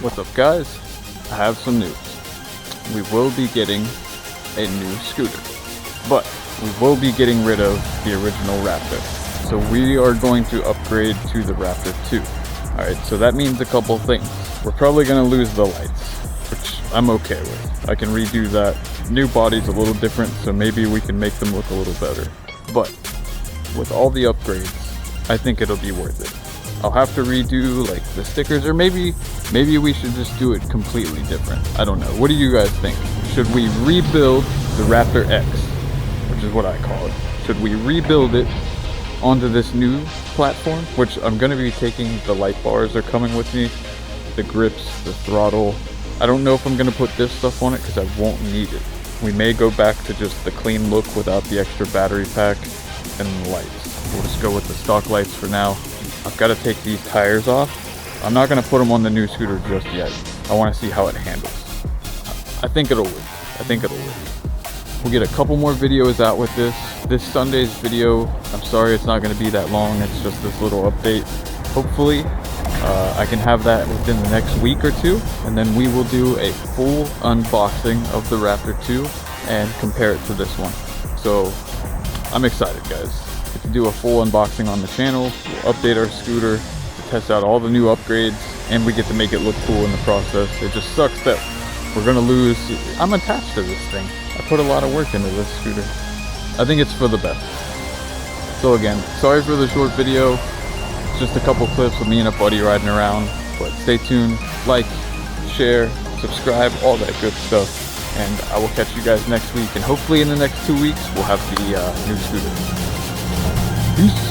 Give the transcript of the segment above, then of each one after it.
What's up, guys? I have some news. We will be getting a new scooter, but we will be getting rid of the original Raptor. So we are going to upgrade to the Raptor 2. Alright, so that means a couple things. We're probably going to lose the lights, which I'm okay with. I can redo that. New body's a little different, so maybe we can make them look a little better. But with all the upgrades, I think it'll be worth it. I'll have to redo like the stickers, or maybe we should just do it completely different. I don't know. What do you guys think? Should we rebuild the Raptor X, which is what I call it? Should we rebuild it onto this new platform, which I'm going to be taking the light bars are coming with me, the grips, the throttle. I don't know if I'm going to put this stuff on it because I won't need it. We may go back to just the clean look without the extra battery pack and the lights. We'll just go with the stock lights for now. I've got to take these tires off. I'm not going to put them on the new scooter just yet. I want to see how it handles. I think it'll work. We'll get a couple more videos out with this. This Sunday's video, I'm sorry it's not going to be that long. It's just this little update. Hopefully, I can have that within the next week or two. And then we will do a full unboxing of the Raptor 2 and compare it to this one. So, I'm excited, guys. To do a full unboxing on the channel, we'll update our scooter, test out all the new upgrades, and we get to make it look cool in the process. It just sucks that we're gonna lose. I'm attached to this thing. I put a lot of work into this scooter. I think it's for the best. So again, sorry for the short video. It's just a couple clips of me and a buddy riding around, but stay tuned, like, share, subscribe, all that good stuff. And I will catch you guys next week, and hopefully in the next 2 weeks, we'll have the new scooter. Peace.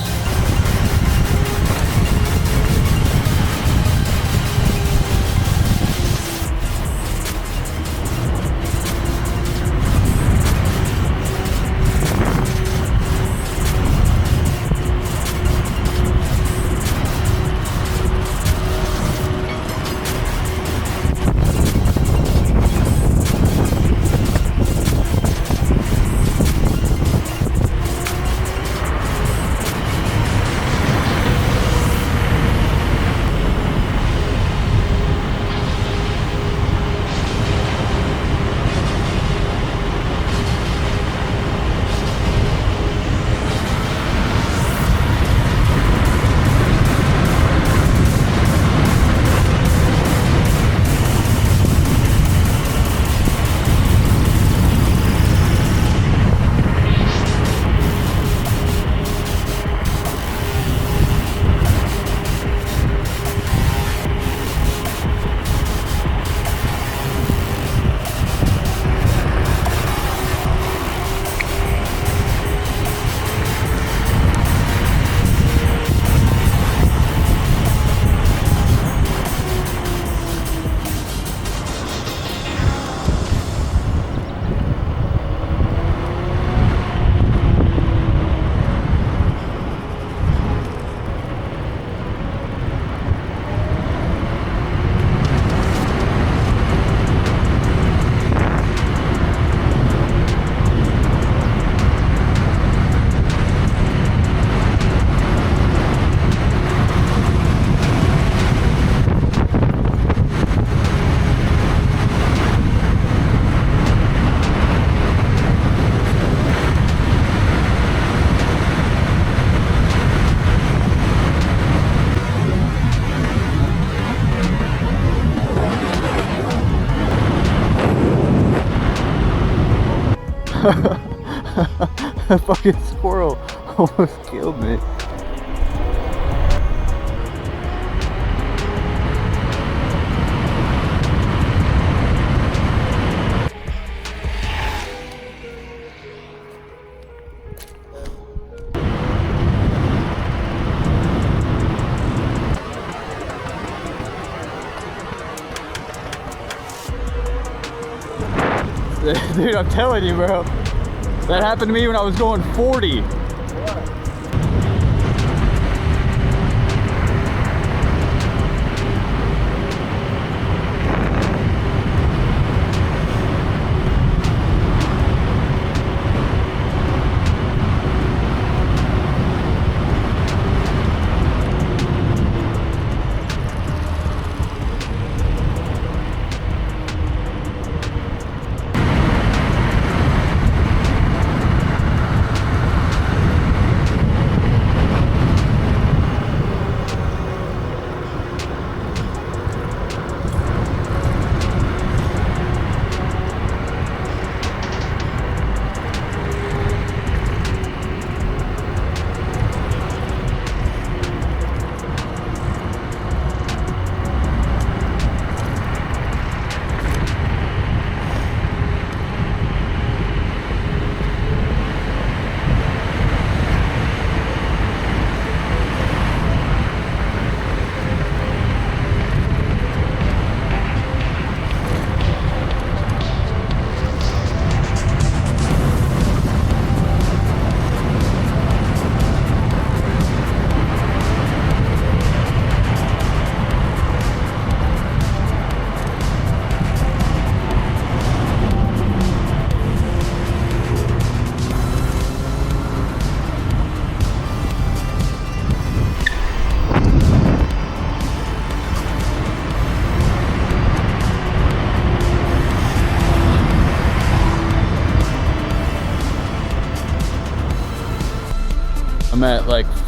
A fucking squirrel almost killed me. Dude, I'm telling you, bro. That happened to me when I was going 40.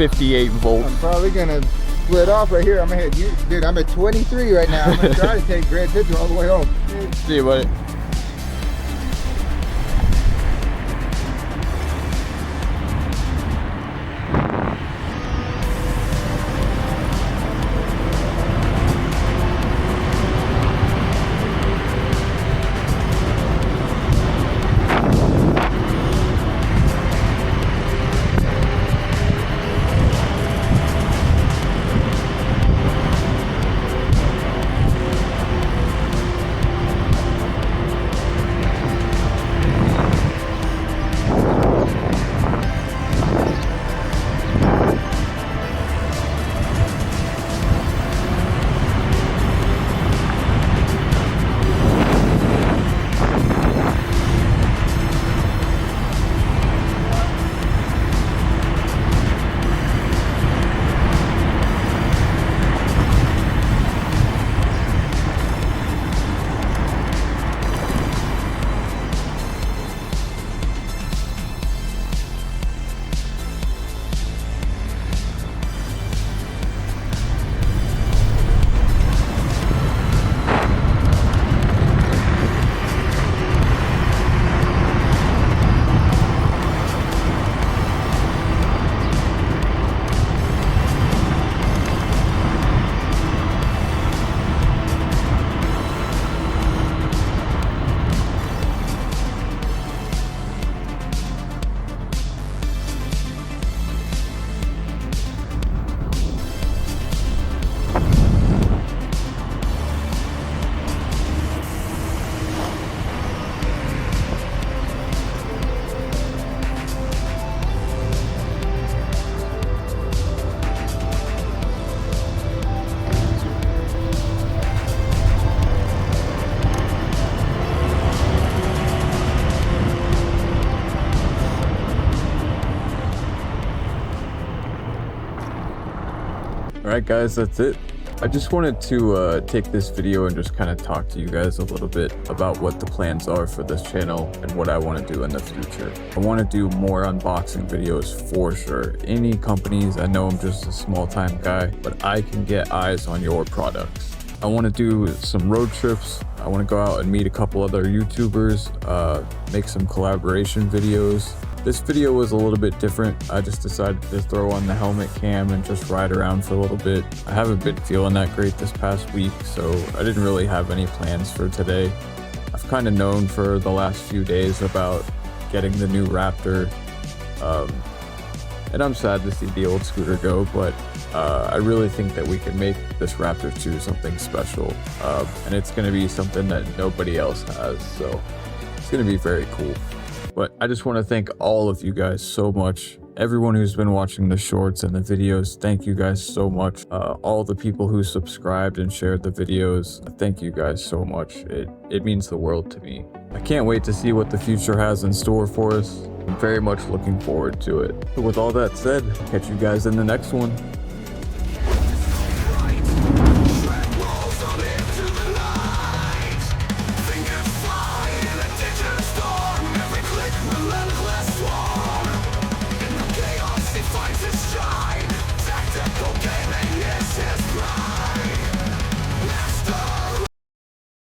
58 volts. I'm probably gonna split off right here. I'm gonna hit you, dude. I'm at 23 right now. I'm gonna try to take Grand Central all the way home. See you, buddy. Alright guys, that's it. I just wanted to take this video and just kind of talk to you guys a little bit about what the plans are for this channel and what I want to do in the future. I want to do more unboxing videos for sure. Any companies, I know I'm just a small time guy, but I can get eyes on your products. I want to do some road trips. I want to go out and meet a couple other YouTubers, make some collaboration videos. This video was a little bit different. I just decided to throw on the helmet cam and just ride around for a little bit. I haven't been feeling that great this past week, so I didn't really have any plans for today. I've kind of known for the last few days about getting the new Raptor, and I'm sad to see the old scooter go, but I really think that we can make this Raptor 2 something special, and it's going to be something that nobody else has, so it's going to be very cool. But I just want to thank all of you guys so much. Everyone who's been watching the shorts and the videos, thank you guys so much. All the people who subscribed and shared the videos, thank you guys so much. It means the world to me. I can't wait to see what the future has in store for us. I'm very much looking forward to it. So with all that said, catch you guys in the next one.